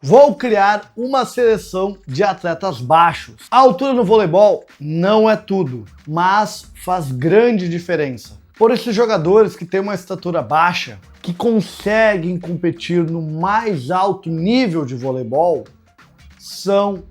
Vou criar uma seleção de atletas baixos. A altura no voleibol não é tudo, mas faz grande diferença. Por esses jogadores que têm uma estatura baixa, que conseguem competir no mais alto nível de voleibol, são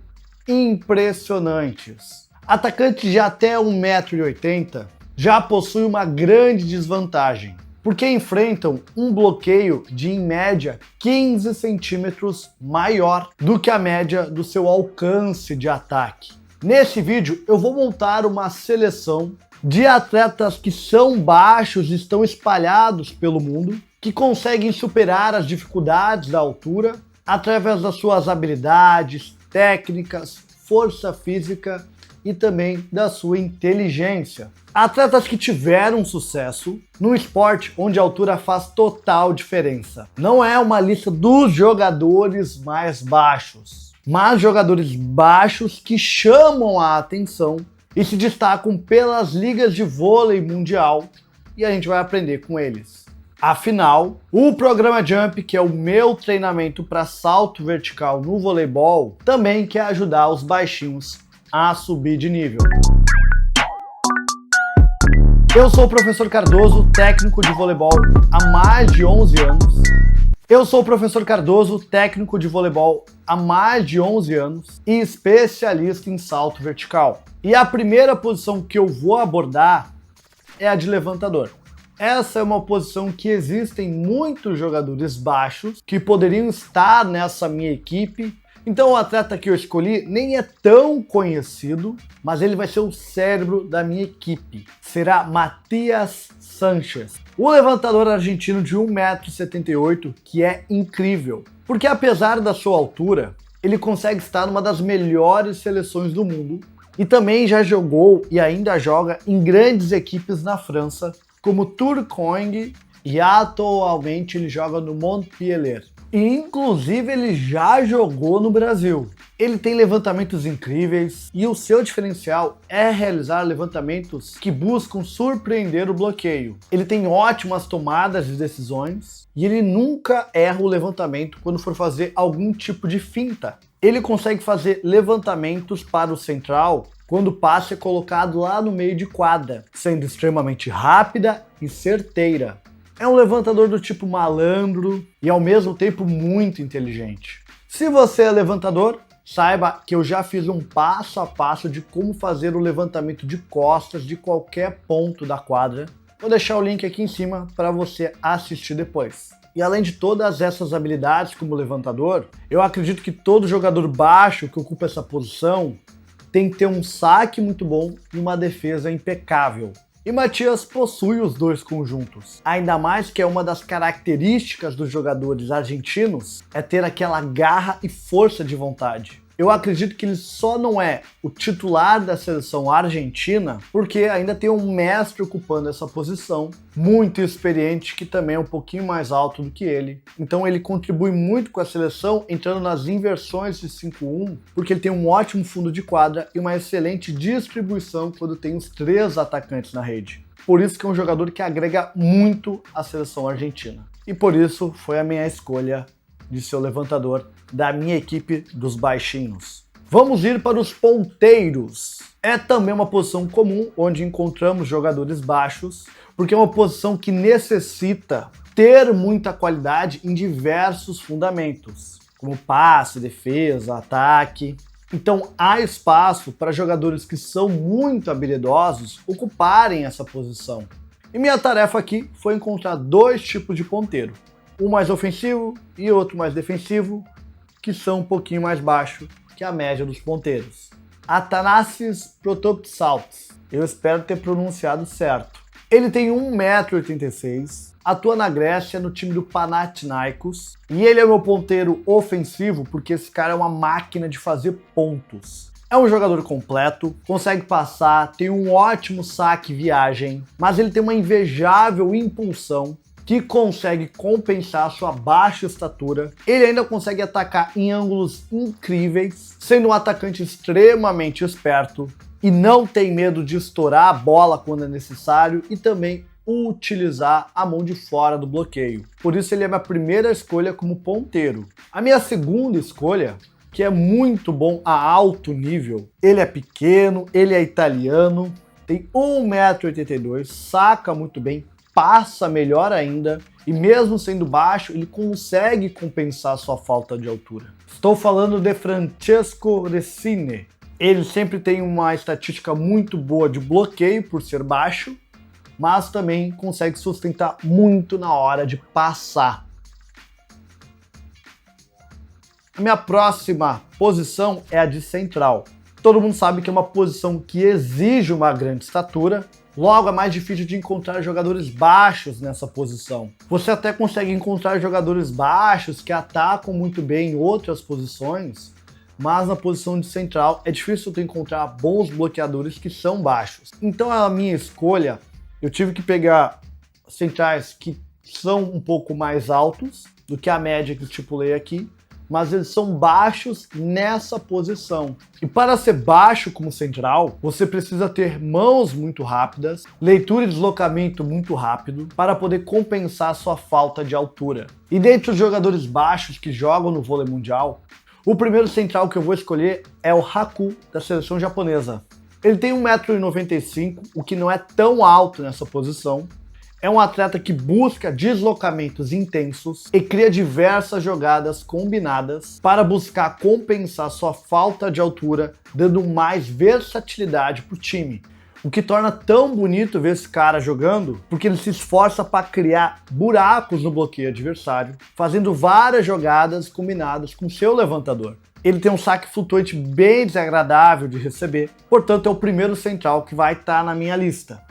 impressionantes. Atacantes de até 1,80 m já possuem uma grande desvantagem, porque enfrentam um bloqueio de, em média, 15 centímetros maior do que a média do seu alcance de ataque. Nesse vídeo eu vou montar uma seleção de atletas que são baixos e estão espalhados pelo mundo, que conseguem superar as dificuldades da altura através das suas habilidades, técnicas, força física e também da sua inteligência. Atletas que tiveram sucesso no esporte onde a altura faz total diferença. Não é uma lista dos jogadores mais baixos, mas jogadores baixos que chamam a atenção e se destacam pelas ligas de vôlei mundial, e a gente vai aprender com eles. Afinal, o programa Jump, que é o meu treinamento para salto vertical no voleibol, também quer ajudar os baixinhos a subir de nível. Eu sou o professor Cardoso, técnico de voleibol há mais de 11 anos. E especialista em salto vertical. E a primeira posição que eu vou abordar é a de levantador. Essa é uma posição que existem muitos jogadores baixos que poderiam estar nessa minha equipe. Então o atleta que eu escolhi nem é tão conhecido, mas ele vai ser o cérebro da minha equipe. Será Matías Sánchez, o levantador argentino de 1,78 m, que é incrível. Porque apesar da sua altura, ele consegue estar numa das melhores seleções do mundo e também já jogou e ainda joga em grandes equipes na França, como Tourcoing, e atualmente ele joga no Montpellier. E inclusive ele já jogou no Brasil. Ele tem levantamentos incríveis e o seu diferencial é realizar levantamentos que buscam surpreender o bloqueio. Ele tem ótimas tomadas de decisões e ele nunca erra o levantamento quando for fazer algum tipo de finta. Ele consegue fazer levantamentos para o central quando o passe é colocado lá no meio de quadra, sendo extremamente rápida e certeira. É um levantador do tipo malandro e ao mesmo tempo muito inteligente. Se você é levantador, saiba que eu já fiz um passo a passo de como fazer o levantamento de costas de qualquer ponto da quadra. Vou deixar o link aqui em cima para você assistir depois. E além de todas essas habilidades como levantador, eu acredito que todo jogador baixo que ocupa essa posição tem que ter um saque muito bom e uma defesa impecável. E Matías possui os dois conjuntos. Ainda mais que é uma das características dos jogadores argentinos é ter aquela garra e força de vontade. Eu acredito que ele só não é o titular da seleção argentina porque ainda tem um mestre ocupando essa posição, muito experiente, que também é um pouquinho mais alto do que ele. Então ele contribui muito com a seleção entrando nas inversões de 5-1, porque ele tem um ótimo fundo de quadra e uma excelente distribuição quando tem os 3 atacantes na rede. Por isso que é um jogador que agrega muito à seleção argentina. E por isso foi a minha escolha de ser o levantador da minha equipe dos baixinhos. Vamos ir para os ponteiros. É também uma posição comum onde encontramos jogadores baixos, porque é uma posição que necessita ter muita qualidade em diversos fundamentos, como passe, defesa, ataque. Então há espaço para jogadores que são muito habilidosos ocuparem essa posição. E minha tarefa aqui foi encontrar 2 tipos de ponteiro. Um mais ofensivo e outro mais defensivo, que são um pouquinho mais baixo que a média dos ponteiros. Atanassis Protopsaltis, eu espero ter pronunciado certo. Ele tem 1,86 m, atua na Grécia no time do Panathinaikos e ele é meu ponteiro ofensivo porque esse cara é uma máquina de fazer pontos. É um jogador completo, consegue passar, tem um ótimo saque e viagem, mas ele tem uma invejável impulsão que consegue compensar sua baixa estatura. Ele ainda consegue atacar em ângulos incríveis, sendo um atacante extremamente esperto e não tem medo de estourar a bola quando é necessário e também utilizar a mão de fora do bloqueio. Por isso ele é minha primeira escolha como ponteiro. A minha segunda escolha, que é muito bom a alto nível, ele é pequeno, ele é italiano, tem 1,82 m, saca muito bem, passa melhor ainda, e mesmo sendo baixo, ele consegue compensar sua falta de altura. Estou falando de Francesco Resine. Ele sempre tem uma estatística muito boa de bloqueio por ser baixo, mas também consegue sustentar muito na hora de passar. A minha próxima posição é a de central. Todo mundo sabe que é uma posição que exige uma grande estatura, logo é mais difícil de encontrar jogadores baixos nessa posição. Você até consegue encontrar jogadores baixos que atacam muito bem em outras posições, mas na posição de central é difícil de encontrar bons bloqueadores que são baixos. Então a minha escolha, eu tive que pegar centrais que são um pouco mais altos do que a média que eu estipulei aqui, mas eles são baixos nessa posição. E para ser baixo como central, você precisa ter mãos muito rápidas, leitura e deslocamento muito rápido, para poder compensar sua falta de altura. E dentre os jogadores baixos que jogam no vôlei mundial, o primeiro central que eu vou escolher é o Haku, da seleção japonesa. Ele tem 1,95 m, o que não é tão alto nessa posição. É um atleta que busca deslocamentos intensos e cria diversas jogadas combinadas para buscar compensar sua falta de altura, dando mais versatilidade para o time. O que torna tão bonito ver esse cara jogando, porque ele se esforça para criar buracos no bloqueio adversário, fazendo várias jogadas combinadas com seu levantador. Ele tem um saque flutuante bem desagradável de receber, portanto é o primeiro central que vai estar na minha lista.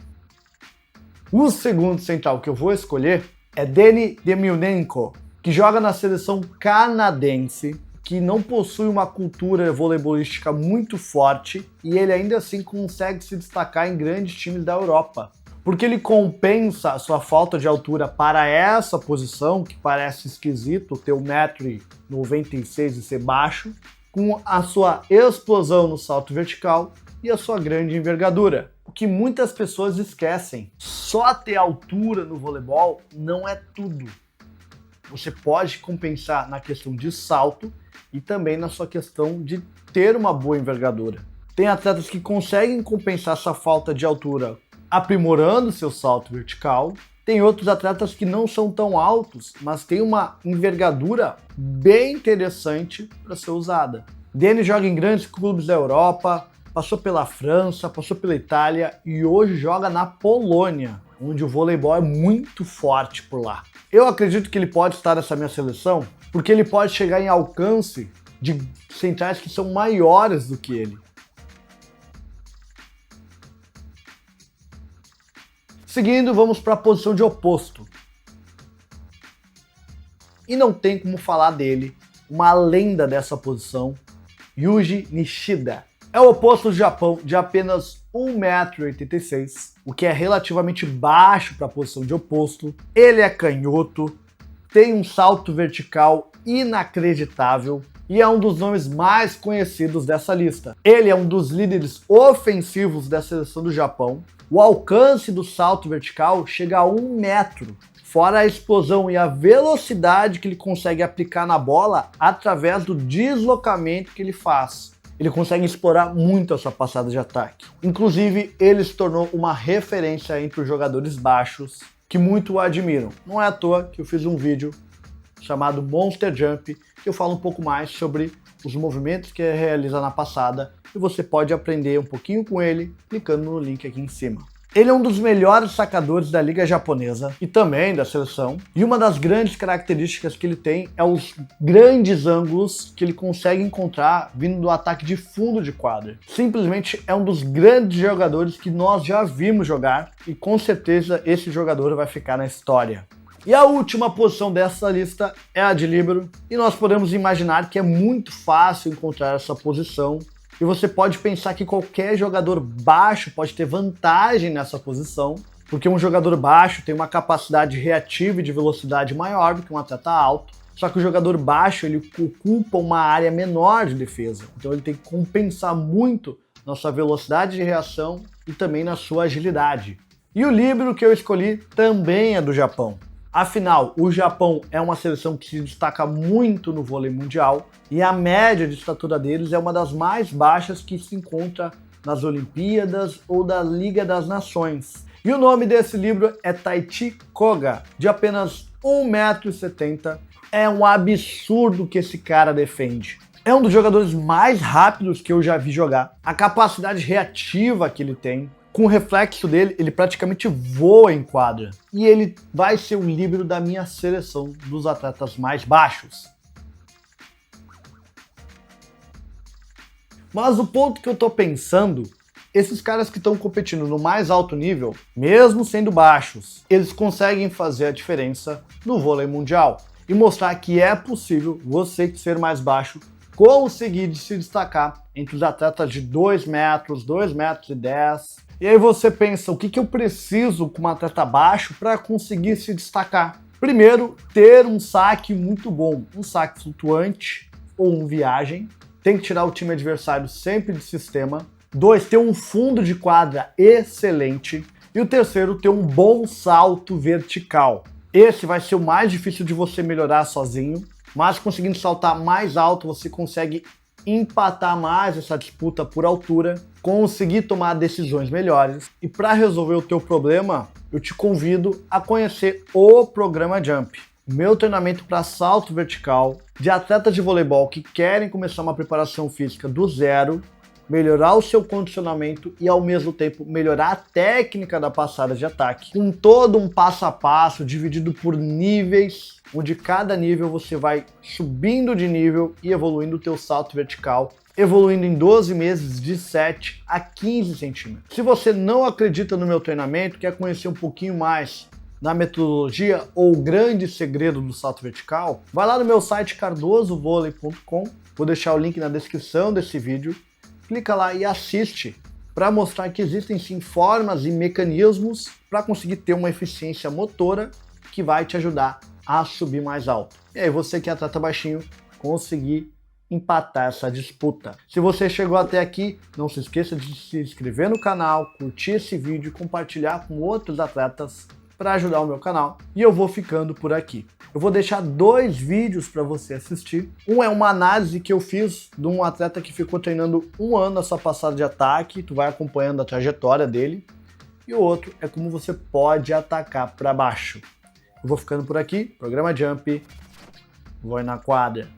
O segundo central que eu vou escolher é Denis Demyanenko, que joga na seleção canadense, que não possui uma cultura voleibolística muito forte e ele ainda assim consegue se destacar em grandes times da Europa. Porque ele compensa a sua falta de altura para essa posição, que parece esquisito ter 1,96 m e ser baixo, com a sua explosão no salto vertical e a sua grande envergadura. O que muitas pessoas esquecem, só ter altura no voleibol não é tudo. Você pode compensar na questão de salto e também na sua questão de ter uma boa envergadura. Tem atletas que conseguem compensar essa falta de altura aprimorando seu salto vertical. Tem outros atletas que não são tão altos, mas têm uma envergadura bem interessante para ser usada. Denis joga em grandes clubes da Europa, passou pela França, passou pela Itália e hoje joga na Polônia, onde o voleibol é muito forte por lá. Eu acredito que ele pode estar nessa minha seleção porque ele pode chegar em alcance de centrais que são maiores do que ele. Seguindo, vamos para a posição de oposto. E não tem como falar dele, uma lenda dessa posição, Yuji Nishida. É o oposto do Japão, de apenas 1,86 m, o que é relativamente baixo para a posição de oposto. Ele é canhoto, tem um salto vertical inacreditável e é um dos nomes mais conhecidos dessa lista. Ele é um dos líderes ofensivos da seleção do Japão. O alcance do salto vertical chega a 1 metro, fora a explosão e a velocidade que ele consegue aplicar na bola através do deslocamento que ele faz. Ele consegue explorar muito a sua passada de ataque. Inclusive, ele se tornou uma referência entre os jogadores baixos, que muito o admiram. Não é à toa que eu fiz um vídeo chamado Monster Jump, que eu falo um pouco mais sobre os movimentos que ele realiza na passada, e você pode aprender um pouquinho com ele clicando no link aqui em cima. Ele é um dos melhores sacadores da liga japonesa e também da seleção, e uma das grandes características que ele tem é os grandes ângulos que ele consegue encontrar vindo do ataque de fundo de quadra. Simplesmente é um dos grandes jogadores que nós já vimos jogar e com certeza esse jogador vai ficar na história. E a última posição dessa lista é a de líbero, e nós podemos imaginar que é muito fácil encontrar essa posição. E você pode pensar que qualquer jogador baixo pode ter vantagem nessa posição, porque um jogador baixo tem uma capacidade reativa e de velocidade maior do que um atleta alto, só que o jogador baixo ele ocupa uma área menor de defesa, então ele tem que compensar muito na sua velocidade de reação e também na sua agilidade. E o livro que eu escolhi também é do Japão. Afinal, o Japão é uma seleção que se destaca muito no vôlei mundial e a média de estatura deles é uma das mais baixas que se encontra nas Olimpíadas ou da Liga das Nações. E o nome desse livro é Taichi Koga, de apenas 1,70 m. É um absurdo que esse cara defende. É um dos jogadores mais rápidos que eu já vi jogar. A capacidade reativa que ele tem, com o reflexo dele, ele praticamente voa em quadra. E ele vai ser o líbero da minha seleção dos atletas mais baixos. Mas o ponto que eu tô pensando, esses caras que estão competindo no mais alto nível, mesmo sendo baixos, eles conseguem fazer a diferença no vôlei mundial e mostrar que é possível você que ser mais baixo conseguir se destacar entre os atletas de 2 metros, 2,10 metros. E aí você pensa, o que eu preciso com um atleta baixo para conseguir se destacar? Primeiro, ter um saque muito bom, um saque flutuante ou um viagem. Tem que tirar o time adversário sempre de sistema. 2, ter um fundo de quadra excelente. E o terceiro, ter um bom salto vertical. Esse vai ser o mais difícil de você melhorar sozinho, mas conseguindo saltar mais alto, você consegue empatar mais essa disputa por altura, conseguir tomar decisões melhores. E para resolver o teu problema, eu te convido a conhecer o Programa Jump. Meu treinamento para salto vertical de atletas de voleibol que querem começar uma preparação física do zero, melhorar o seu condicionamento e ao mesmo tempo melhorar a técnica da passada de ataque, com todo um passo a passo dividido por níveis, onde cada nível você vai subindo de nível e evoluindo o teu salto vertical, evoluindo em 12 meses de 7 a 15 centímetros. Se você não acredita no meu treinamento, quer conhecer um pouquinho mais na metodologia ou o grande segredo do salto vertical, vai lá no meu site cardozovôlei.com, vou deixar o link na descrição desse vídeo, clica lá e assiste para mostrar que existem sim formas e mecanismos para conseguir ter uma eficiência motora que vai te ajudar a subir mais alto. E aí você que é atleta baixinho, conseguir empatar essa disputa. Se você chegou até aqui, não se esqueça de se inscrever no canal, curtir esse vídeo e compartilhar com outros atletas para ajudar o meu canal. E eu vou ficando por aqui. Eu vou deixar 2 vídeos para você assistir. Um é uma análise que eu fiz de um atleta que ficou treinando 1 ano a sua passada de ataque, tu vai acompanhando a trajetória dele. E o outro é como você pode atacar para baixo. Eu vou ficando por aqui, Programa Jump, vou ir na quadra.